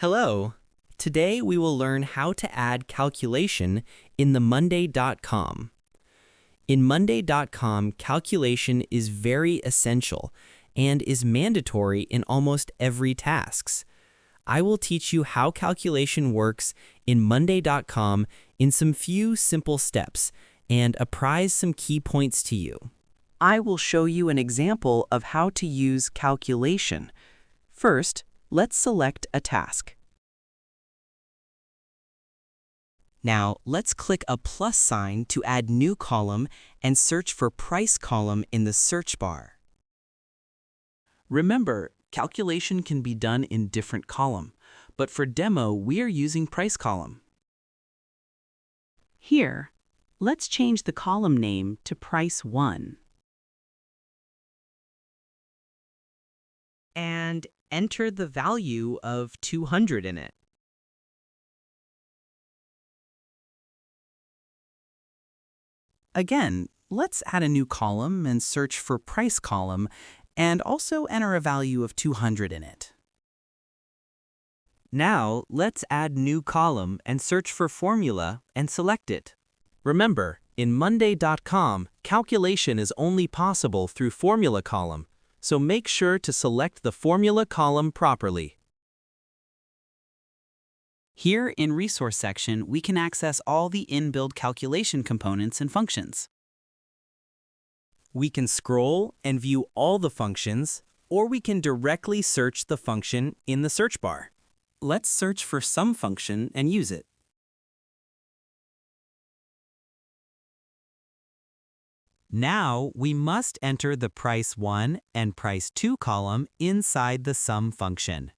Hello. Today we will learn how to add calculation in the Monday.com. In Monday.com, calculation is very essential and is mandatory in almost every tasks. I will teach you how calculation works in Monday.com in some few simple steps and apprise some key points to you. I will show you an example of how to use calculation. First, let's select a task. Now, let's click a plus sign to add new column and search for price column in the search bar. Remember, calculation can be done in different column, but for demo, we are using price column. Here, let's change the column name to Price 1. And enter the value of 200 in it. Again, let's add a new column and search for price column and also enter a value of 200 in it. Now, let's add new column and search for formula and select it. Remember, in Monday.com, calculation is only possible through formula column, so make sure to select the formula column properly. Here in Resource section, we can access all the inbuilt calculation components and functions. We can scroll and view all the functions, or we can directly search the function in the search bar. Let's search for some function and use it. Now, we must enter the Price 1 and Price 2 column inside the sum function.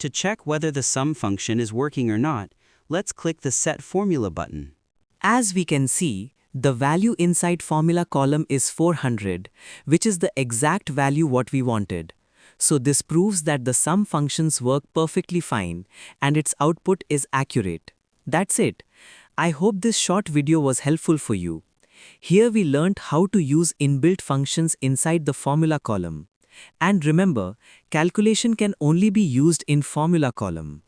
To check whether the sum function is working or not, let's click the Set Formula button. As we can see, the value inside formula column is 400, which is the exact value what we wanted. So this proves that the sum functions work perfectly fine and its output is accurate. That's it. I hope this short video was helpful for you. Here we learned how to use inbuilt functions inside the formula column. And remember, calculation can only be used in formula column.